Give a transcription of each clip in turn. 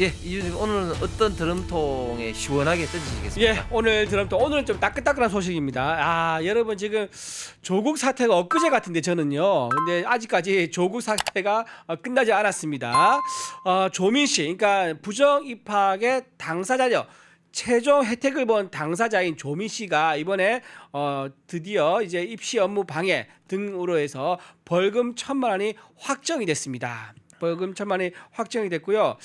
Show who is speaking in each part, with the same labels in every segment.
Speaker 1: 예, 이준님 오늘은 어떤 드럼통에 시원하게 던지시겠습니까?
Speaker 2: 예, 오늘 드럼통 오늘은 좀 따끈따끈한 소식입니다. 아, 여러분 지금 조국 사태가 엊그제 같은데 저는요. 근데 아직까지 조국 사태가 끝나지 않았습니다. 조민 씨, 그러니까 부정 입학의 당사자죠. 최종 혜택을 본 당사자인 조민 씨가 이번에 드디어 이제 입시 업무 방해 등으로 해서 벌금 1,000만 원이 확정이 됐습니다. 벌금 1,000만 원이 확정이 됐고요.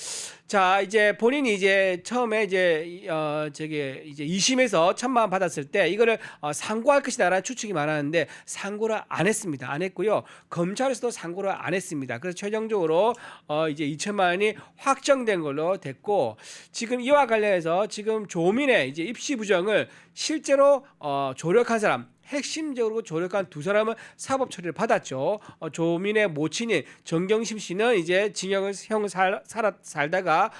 Speaker 2: 자, 이제 본인이 이제 처음에 이제 저기 이제 2심에서 1,000만 원 받았을 때 이거를 상고할 것이다라는 추측이 많았는데 상고를 안 했습니다. 안 했고요. 검찰에서도 상고를 안 했습니다. 그래서 최종적으로 이제 2,000만 원이 확정된 걸로 됐고, 지금 이와 관련해서 지금 조민의 이제 입시 부정을 실제로 조력한 사람, 핵심적으로 조력한 두 사람은 사법 처리를 받았죠. 조민의 모친인 정경심 씨는 이제 징역을 살다가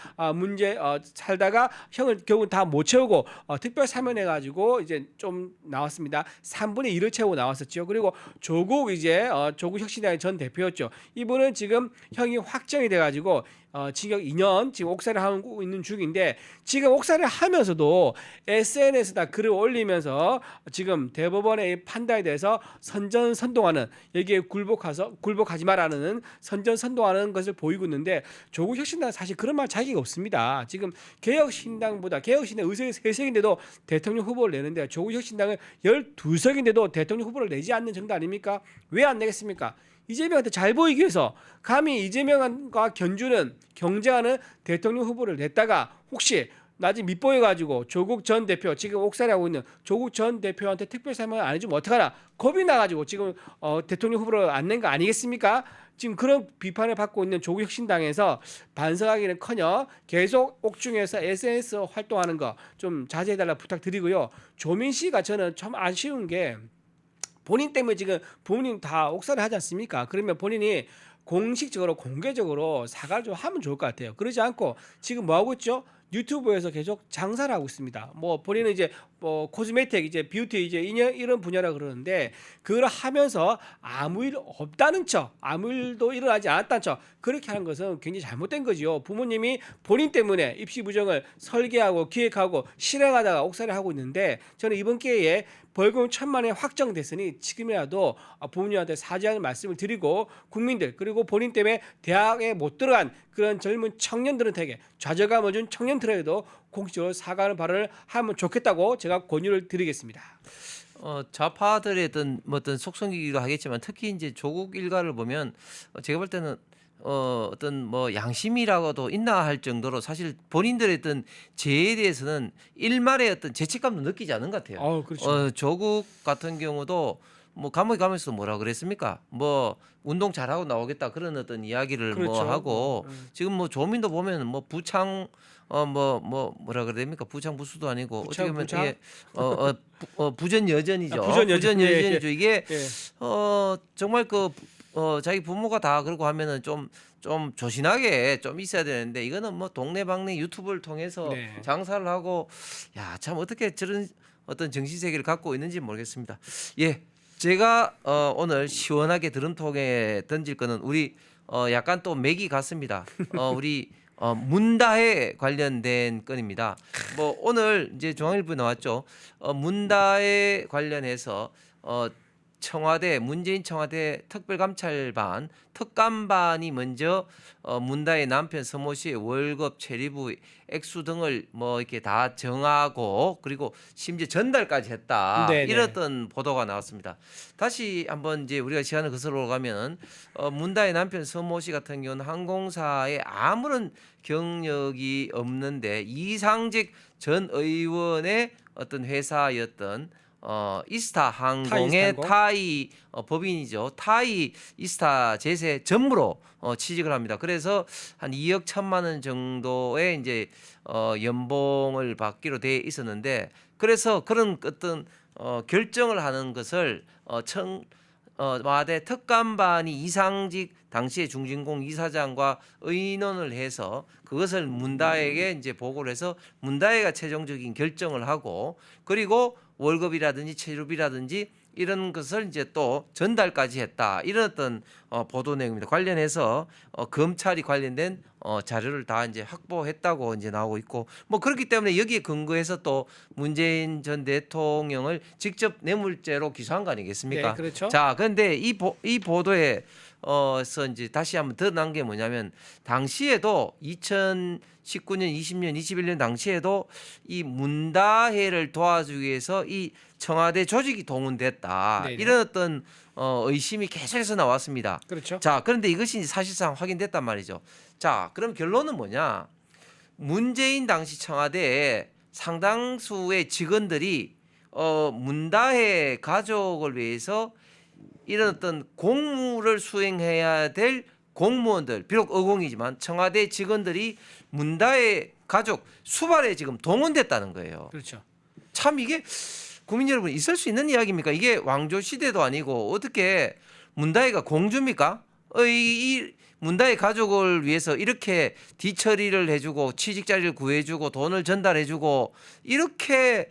Speaker 2: 살다가 형을 결국 다 못 채우고 특별 사면해 가지고 이제 좀 나왔습니다. 3분의 1을 채우고 나왔었죠. 그리고 조국 조국 혁신당의 전 대표였죠. 이분은 지금 형이 확정이 돼 가지고 징역 2년 지금 옥살이를 하고 있는 중인데, 지금 옥살이를 하면서도 SNS에다 글을 올리면서 지금 대법원의 판단에 대해서 선전선동하는, 여기에 굴복하지 마라는 선전선동하는 것을 보이고 있는데, 조국 혁신당은 사실 그런 말 자격이 없습니다. 지금 개혁신당 의석이 3석인데도 대통령 후보를 내는데, 조국 혁신당은 12석인데도 대통령 후보를 내지 않는 정도 아닙니까? 왜 안 내겠습니까? 이재명한테 잘 보이기 위해서 감히 이재명과 경쟁하는 대통령 후보를 냈다가 혹시 나중에 밑보여가지고 조국 전 대표, 지금 옥살이하고 있는 조국 전 대표한테 특별사면 안 해주면 어떡하나 겁이 나가지고 지금 대통령 후보를 안 낸 거 아니겠습니까? 지금 그런 비판을 받고 있는 조국 혁신당에서 반성하기는커녕 계속 옥중에서 SNS 활동하는 거 좀 자제해달라 부탁드리고요. 조민 씨가 저는 참 아쉬운 게, 본인 때문에 지금 부모님 다 옥살이 하지 않습니까? 그러면 본인이 공식적으로 공개적으로 사과를 좀 하면 좋을 것 같아요. 그러지 않고 지금 뭐 하고 있죠? 유튜브에서 계속 장사를 하고 있습니다. 뭐 본인은 이제 코스메틱, 이제 뷰티, 이제 이런 분야라 그러는데, 그걸 하면서 아무 일 없다는 척, 아무 일도 일어나지 않았다는 척, 그렇게 하는 것은 굉장히 잘못된 거죠. 부모님이 본인 때문에 입시 부정을 설계하고 기획하고 실행하다가 옥살이 하고 있는데, 저는 이번 기회에 벌금 1,000만 원이 확정됐으니 지금이라도 부모님한테 사죄하는 말씀을 드리고, 국민들 그리고 본인 때문에 대학에 못 들어간 그런 젊은 청년들한테, 좌절감을 준 청년들에게도 공식적으로 사과하는 발언을 하면 좋겠다고 제가 권유를 드리겠습니다.
Speaker 1: 좌파들의 어떤 속성이기도 하겠지만, 특히 이제 조국 일가를 보면 제가 볼 때는 어떤 뭐 양심이라고도 있나 할 정도로 사실 본인들의 어떤 죄에 대해서는 일말의 어떤 죄책감도 느끼지 않은 것 같아요.
Speaker 2: 그렇죠.
Speaker 1: 조국 같은 경우도 뭐 감옥에 가면서 뭐라 그랬습니까? 뭐 운동 잘하고 나오겠다 그런 어떤 이야기를 뭐
Speaker 2: 그렇죠.
Speaker 1: 하고, 지금 뭐 조민도 보면 뭐 부창 뭐라 그래야 됩니까? 부창 부수도 아니고 어떻게 보면
Speaker 2: 부창?
Speaker 1: 이게 부전 여전이죠.
Speaker 2: 부전 여전. 예,
Speaker 1: 여전이죠.
Speaker 2: 예.
Speaker 1: 이게
Speaker 2: 예.
Speaker 1: 정말 자기 부모가 다 그러고 하면은 좀 조신하게 좀 있어야 되는데, 이거는 뭐 동네방네 유튜브를 통해서
Speaker 2: 네.
Speaker 1: 장사를 하고, 야, 참 어떻게 저런 어떤 정신 세계를 갖고 있는지 모르겠습니다. 예, 제가 오늘 시원하게 드럼통에 던질 거는 우리 약간 또 맥이 같습니다. 우리 문다혜 관련된 건입니다. 뭐 오늘 이제 중앙일보에 나왔죠. 문다혜 관련해서 문재인 청와대 특별감찰반 특감반이 먼저 문다의 남편 서모 씨의 월급, 체리부, 액수 등을 뭐 이렇게 다 정하고, 그리고 심지어 전달까지 했다.
Speaker 2: 네네.
Speaker 1: 이랬던 보도가 나왔습니다. 다시 한번 이제 우리가 시간을 거슬러 가면 문다의 남편 서모 씨 같은 경우는 항공사에 아무런 경력이 없는데 이상직 전 의원의 어떤 회사였던 이스타 항공의 타이 법인이죠. 타이 이스타 제세 전무로 취직을 합니다. 그래서 한 2억 1천만 원 정도의 이제 연봉을 받기로 돼 있었는데, 그래서 그런 어떤 결정을 하는 것을 청와대 특감반이 이상직 당시의 중진공 이사장과 의논을 해서 그것을 문다에게 이제 보고를 해서 문다에가 최종적인 결정을 하고, 그리고 월급이라든지 체류비라든지 이런 것을 이제 또 전달까지 했다. 이런 어떤 보도 내용입니다. 관련해서 검찰이 관련된 자료를 다 이제 확보했다고 이제 나오고 있고 뭐 그렇기 때문에 여기에 근거해서 또 문재인 전 대통령을 직접 뇌물죄로 기소한 거 아니겠습니까?
Speaker 2: 네, 그렇죠.
Speaker 1: 자, 그런데 이 보도에 서 이제 다시 한번 드러난 게 뭐냐면 당시에도 2019년, 20년, 21년 당시에도 이 문다혜를 도와주기 위해서 이 청와대 조직이 동원됐다.
Speaker 2: 네네.
Speaker 1: 이런 어떤 의심이 계속해서 나왔습니다.
Speaker 2: 그렇죠.
Speaker 1: 자, 그런데 이것이 이제 사실상 확인됐단 말이죠. 자, 그럼 결론은 뭐냐? 문재인 당시 청와대에 상당수의 직원들이 문다혜 가족을 위해서 이런 어떤 공무를 수행해야 될 공무원들, 비록 어공이지만 청와대 직원들이 문다혜 가족 수발에 지금 동원됐다는 거예요.
Speaker 2: 그렇죠.
Speaker 1: 참 이게 국민 여러분 있을 수 있는 이야기입니까? 이게 왕조 시대도 아니고 어떻게 문다혜가 공주입니까? 이 문다혜 가족을 위해서 이렇게 뒤처리를 해주고 취직 자리를 구해주고 돈을 전달해주고 이렇게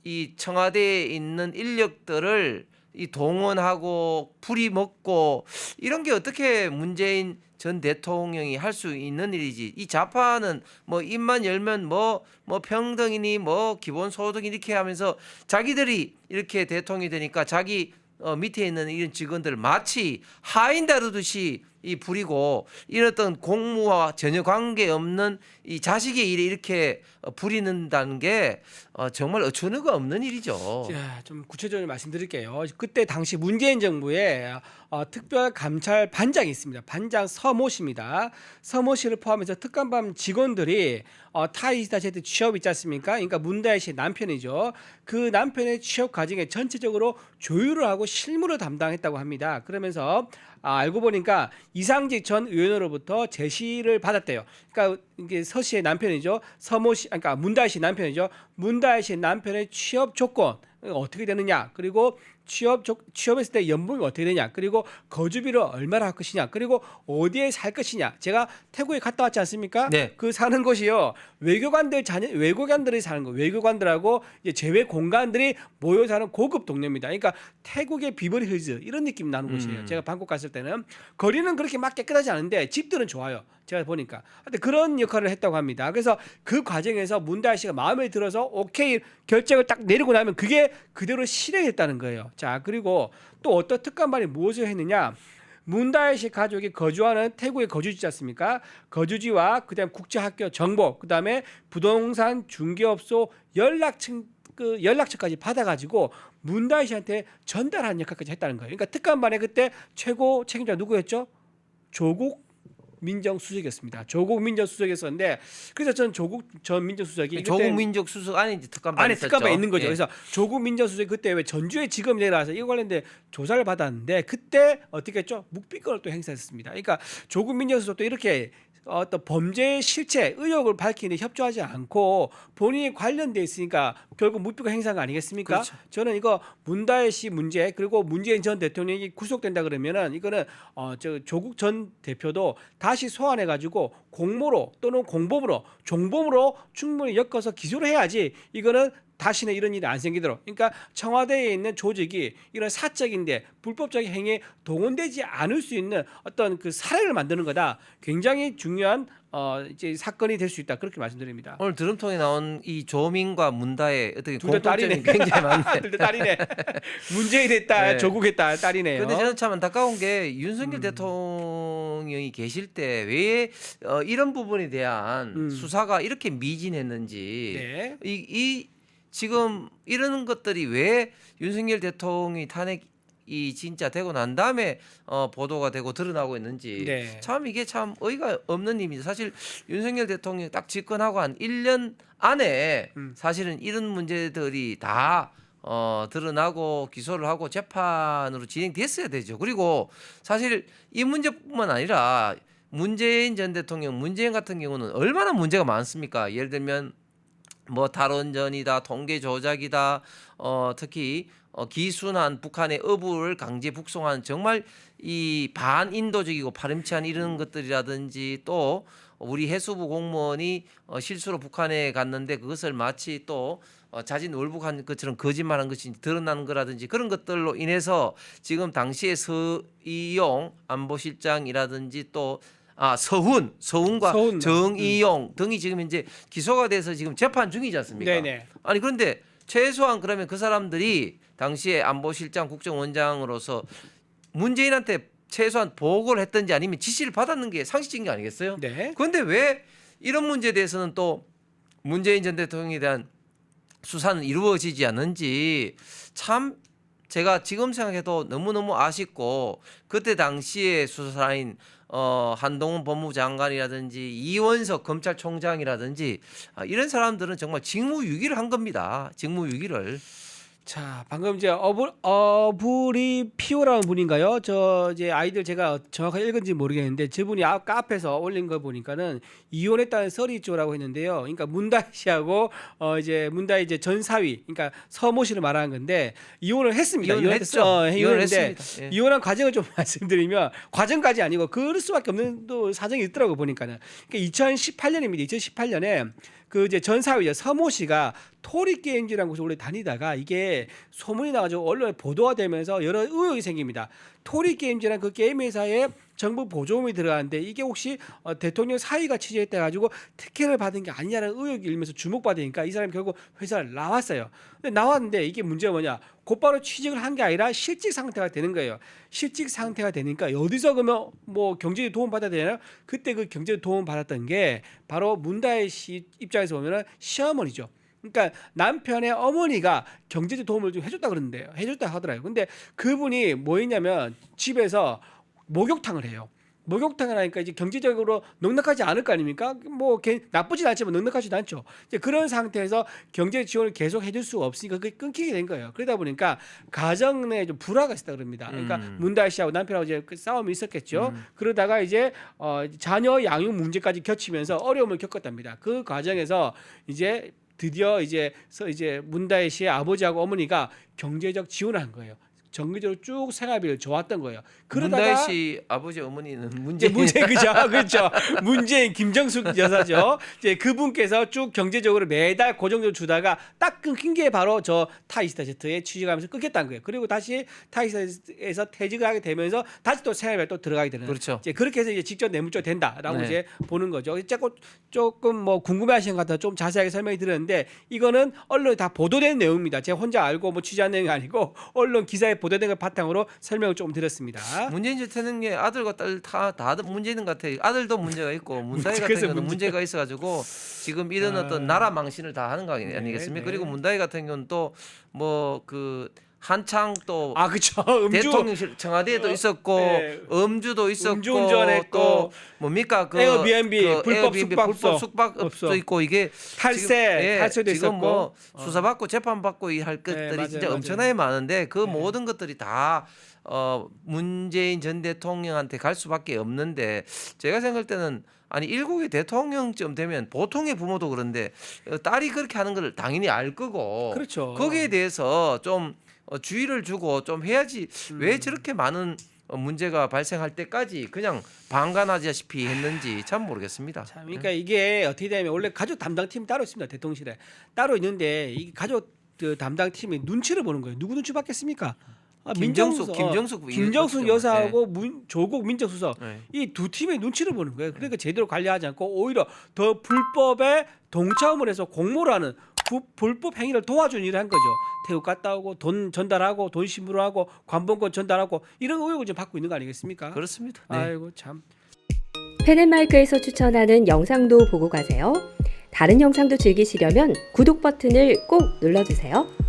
Speaker 1: 이 청와대에 있는 인력들을 이 동원하고 풀이 먹고 이런 게 어떻게 문재인 전 대통령이 할 수 있는 일이지. 이 좌파는 뭐 입만 열면 뭐 평등이니 뭐 기본소득 이렇게 하면서 자기들이 이렇게 대통령이 되니까 자기 밑에 있는 이런 직원들을 마치 하인 다루듯이 이 부리고 이런 어떤 공무와 전혀 관계없는 이 자식의 일에 이렇게 부리는다는 게 정말 어처구니가 없는 일이죠.
Speaker 2: 자, 좀 구체적으로 말씀드릴게요. 그때 당시 문재인 정부에 특별감찰 반장이 있습니다. 반장 서모 씨입니다. 서모 씨를 포함해서 특감반 직원들이 타이다제트 취업 있지 않습니까? 그러니까 문다혜 씨 남편이죠. 그 남편의 취업 과정에 전체적으로 조율을 하고 실무를 담당했다고 합니다. 그러면서 알고 보니까 이상직 전 의원으로부터 제시를 받았대요. 그러니까 이게 서 씨의 남편이죠. 서모 씨, 그러니까 문다혜 씨 남편이죠. 문다혜 씨 남편의 취업 조건 어떻게 되느냐, 그리고 취업했을 때 연봉이 어떻게 되냐, 그리고 거주비를 얼마나 할 것이냐, 그리고 어디에 살 것이냐. 제가 태국에 갔다 왔지 않습니까?
Speaker 1: 네.
Speaker 2: 그 사는 곳이요, 외교관들이 사는 거, 외교관들하고 이제 제외 공간들이 모여 사는 고급 동네입니다. 그러니까 태국의 비버리 hills 이런 느낌 나는 곳이에요. 제가 방콕 갔을 때는 거리는 그렇게 막 깨끗하지 않은데 집들은 좋아요. 제가 보니까. 근데 그런 역할을 했다고 합니다. 그래서 그 과정에서 문다혜 씨가 마음에 들어서 오케이 결정을 딱 내리고 나면 그게 그대로 실행했다는 거예요. 자, 그리고 또 어떤 특감반이 무엇을 했느냐? 문다혜 씨 가족이 거주하는 태국의 거주지지 않습니까? 거주지와 그다음 국제학교 정보, 그다음에 부동산 중개업소 연락처까지 받아가지고 문다혜 씨한테 전달하는 역할까지 했다는 거예요. 그러니까 특감반의 그때 최고 책임자 누구였죠? 조국 민정수석이었습니다. 조국 민정수석이었었는데, 그래서 저는 조국 전 민정수석이
Speaker 1: 조국 민족 수석 안에 이제 특감반
Speaker 2: 안에
Speaker 1: 있었죠.
Speaker 2: 특감반에 있는 거죠.
Speaker 1: 예.
Speaker 2: 그래서 조국 민정수석이 그때 왜 전주에 지검이 내려와서 이거 관련된 조사를 받았는데 그때 어떻게 했죠? 묵비권을 또 행사했습니다. 그러니까 조국 민정수석도 이렇게 어떤 범죄 실체 의혹을 밝히는데 협조하지 않고 본인이 관련돼 있으니까 결국 묵비권 행사한 거 아니겠습니까?
Speaker 1: 그렇죠.
Speaker 2: 저는 이거 문다혜 씨 문제, 그리고 문재인 전 대통령이 구속된다 그러면은 이거는 조국 전 대표도 다시 소환해 가지고 공모로 또는 공범으로 종범으로 충분히 엮어서 기소를 해야지 이거는 다시는 이런 일이 안 생기도록. 그러니까 청와대에 있는 조직이 이런 사적인데 불법적인 행위에 동원되지 않을 수 있는 어떤 그 사례를 만드는 거다. 굉장히 중요한 이제 사건이 될 수 있다. 그렇게 말씀드립니다.
Speaker 1: 오늘 드럼통에 나온 이 조민과 문다의 어떻게
Speaker 2: 둘 다
Speaker 1: 공통점이
Speaker 2: 딸이네.
Speaker 1: 굉장히 많네.
Speaker 2: 둘 다 딸이네. 문재인의 딸,
Speaker 1: 네.
Speaker 2: 조국의 딸, 딸이네요.
Speaker 1: 근데 저는 참 안타까운 게 윤석열 대통령이 계실 때 왜 이런 부분에 대한 수사가 이렇게 미진했는지
Speaker 2: 네.
Speaker 1: 이 지금 이런 것들이 왜 윤석열 대통령이 탄핵이 진짜 되고 난 다음에 보도가 되고 드러나고 있는지
Speaker 2: 네.
Speaker 1: 참 이게 참 어이가 없는 일입니다. 사실 윤석열 대통령이 딱 집권하고 한 1년 안에 사실은 이런 문제들이 다 드러나고 기소를 하고 재판으로 진행됐어야 되죠. 그리고 사실 이 문제뿐만 아니라 문재인 전 대통령, 문재인 같은 경우는 얼마나 문제가 많습니까? 예를 들면 뭐 탈원전이다, 통계 조작이다, 특히 기순한 북한의 어부를 강제 북송한 정말 이 반인도적이고 파렴치한 이런 것들이라든지 또 우리 해수부 공무원이 실수로 북한에 갔는데 그것을 마치 또 자진 월북한 것처럼 거짓말한 것이 드러나는 거라든지 그런 것들로 인해서 지금 당시에 서이용 안보실장이라든지 또 서훈과
Speaker 2: 서훈.
Speaker 1: 정의용 등이 지금 이제 기소가 돼서 지금 재판 중이지 않습니까?
Speaker 2: 네네.
Speaker 1: 아니 그런데 최소한 그러면 그 사람들이 당시에 안보실장 국정원장으로서 문재인한테 최소한 보고를 했든지 아니면 지시를 받았는 게 상식적인 게 아니겠어요?
Speaker 2: 네.
Speaker 1: 그런데 왜 이런 문제에 대해서는 또 문재인 전 대통령에 대한 수사는 이루어지지 않는지 참 제가 지금 생각해도 너무너무 아쉽고 그때 당시에 수사인 한동훈 법무장관이라든지 이원석 검찰총장이라든지 이런 사람들은 정말 직무유기를 한 겁니다. 직무유기를.
Speaker 2: 자, 방금 이제 어부리 피오라는 분인가요? 저 이제 아이들 제가 정확하게 읽은지 모르겠는데 저분이 카페에서 올린 거 보니까는 이혼했다는 썰이 있죠라고 했는데요. 그러니까 문다희 씨하고 이제 문다희 이제 전 사위, 그러니까 서모 씨를 말하는 건데 이혼을 했습니다.
Speaker 1: 이혼했죠.
Speaker 2: 이혼했는데
Speaker 1: 이혼했습니다. 예.
Speaker 2: 이혼한 과정을 좀 말씀드리면 과정까지 아니고 그럴 수밖에 없는 또 사정이 있더라고 보니까는. 그러니까 2018년입니다. 2018년에 그 이제 전 사위죠 서모 씨가 토리 게임즈라는 곳을 원래 다니다가 이게 소문이 나가지고 언론에 보도가 되면서 여러 의혹이 생깁니다. 토리 게임즈라는 그 게임 회사에 정부 보조금이 들어가는데 이게 혹시 대통령 사위가 취재했다 가지고 특혜를 받은 게 아니냐는 의혹이 일면서 주목받으니까 이 사람이 결국 회사를 나왔어요. 근데 나왔는데 이게 문제가 뭐냐? 곧바로 취직을 한 게 아니라 실직 상태가 되는 거예요. 실직 상태가 되니까 어디서 그러면 뭐 경제적 도움 받아야 되나요? 그때 그 경제적 도움 받았던 게 바로 문다혜 씨 입장에서 보면은 시어머니죠. 그러니까 남편의 어머니가 경제적 도움을 좀 해줬다 그러는데요. 해줬다 하더라고요. 근데 그분이 뭐였냐면 집에서 목욕탕을 해요. 목욕탕을 하니까 이제 경제적으로 넉넉하지 않을 거 아닙니까? 뭐 나쁘진 않지만 넉넉하지도 않죠. 이제 그런 상태에서 경제 지원을 계속 해줄 수가 없으니까 그게 끊기게 된 거예요. 그러다 보니까 가정 내에 좀 불화가 있었다 그럽니다. 그러니까 문다희 씨하고 남편하고 이제 그 싸움이 있었겠죠. 그러다가 이제 자녀 양육 문제까지 겹치면서 어려움을 겪었답니다. 그 과정에서 이제 드디어 이제 문다혜 씨의 아버지하고 어머니가 경제적 지원을 한 거예요. 정기적으로 쭉 생활비를 줘왔던 거예요. 그러다가
Speaker 1: 문다혜 씨 아버지 어머니는
Speaker 2: 문재인 그죠, 그렇죠. 문재인 김정숙 여사죠. 이제 그분께서 쭉 경제적으로 매달 고정적으로 주다가 딱 끊긴 게 바로 저 타이스타제트에 취직하면서 끊겼다는 거예요. 그리고 다시 타이스타에서 퇴직을 하게 되면서 다시 또 생활비 또 들어가게 되는.
Speaker 1: 그렇죠.
Speaker 2: 이제 그렇게 해서 이제 직접 뇌물죄 된다라고
Speaker 1: 네.
Speaker 2: 이제 보는 거죠. 조금 뭐 궁금해하시는 것 같아 좀 자세하게 설명이 드렸는데 이거는 언론에 다 보도된 내용입니다. 제가 혼자 알고 뭐 취재한 내용이 아니고 언론 기사에 보도된 걸 바탕으로 설명을 좀 드렸습니다.
Speaker 1: 문재인 대통령의 아들과 딸 다 문제인 것 같아요. 아들도 문제가 있고 문다혜 같은
Speaker 2: 그래서
Speaker 1: 경우는 문제가 있어가지고 지금 이런 어떤 나라 망신을 다 하는 거 아니겠습니까?
Speaker 2: 네.
Speaker 1: 그리고 문다혜 같은 경우는 또 뭐 그 한창 또
Speaker 2: 그렇죠.
Speaker 1: 대통령실 청와대에도 있었고
Speaker 2: 네.
Speaker 1: 음주도 있었고
Speaker 2: 음주운전했고
Speaker 1: 또 뭡니까 그
Speaker 2: 에어비앤비, 불법
Speaker 1: 불법 숙박업도
Speaker 2: 없어.
Speaker 1: 있고 이게
Speaker 2: 탈세도
Speaker 1: 지금 뭐
Speaker 2: 있었고
Speaker 1: 수사받고 재판받고 할 것들이
Speaker 2: 맞아요,
Speaker 1: 진짜
Speaker 2: 맞아요.
Speaker 1: 엄청나게 많은데 그 모든 것들이 다 문재인 전 대통령한테 갈 수밖에 없는데 제가 생각할 때는 아니 일국의 대통령쯤 되면 보통의 부모도 그런데 딸이 그렇게 하는 걸 당연히 알 거고
Speaker 2: 그렇죠.
Speaker 1: 거기에 대해서 좀 주의를 주고 좀 해야지 왜 저렇게 많은 문제가 발생할 때까지 그냥 방관하다시피 했는지 참 모르겠습니다.
Speaker 2: 참, 그러니까 이게 어떻게 되면 원래 가족 담당팀이 따로 있습니다. 대통령실에 따로 있는데 이 가족 그 담당팀이 눈치를 보는 거예요. 누구 눈치 받겠습니까? 김정숙 여사하고 조국 민정수석
Speaker 1: 네.
Speaker 2: 이 두 팀의 눈치를 보는 거예요. 그러니까 제대로 관리하지 않고 오히려 더 불법에 동참을 해서 공모를 하는 불법 행위를 도와주는 일을 한 거죠. 태국 갔다 오고 돈 전달하고 돈 심부름하고 관본권 전달하고 이런 의혹을 좀 받고 있는 거 아니겠습니까?
Speaker 1: 그렇습니다. 네.
Speaker 2: 아이고 참.
Speaker 3: 펜앤마이크에서 추천하는 영상도 보고 가세요. 다른 영상도 즐기시려면 구독 버튼을 꼭 눌러주세요.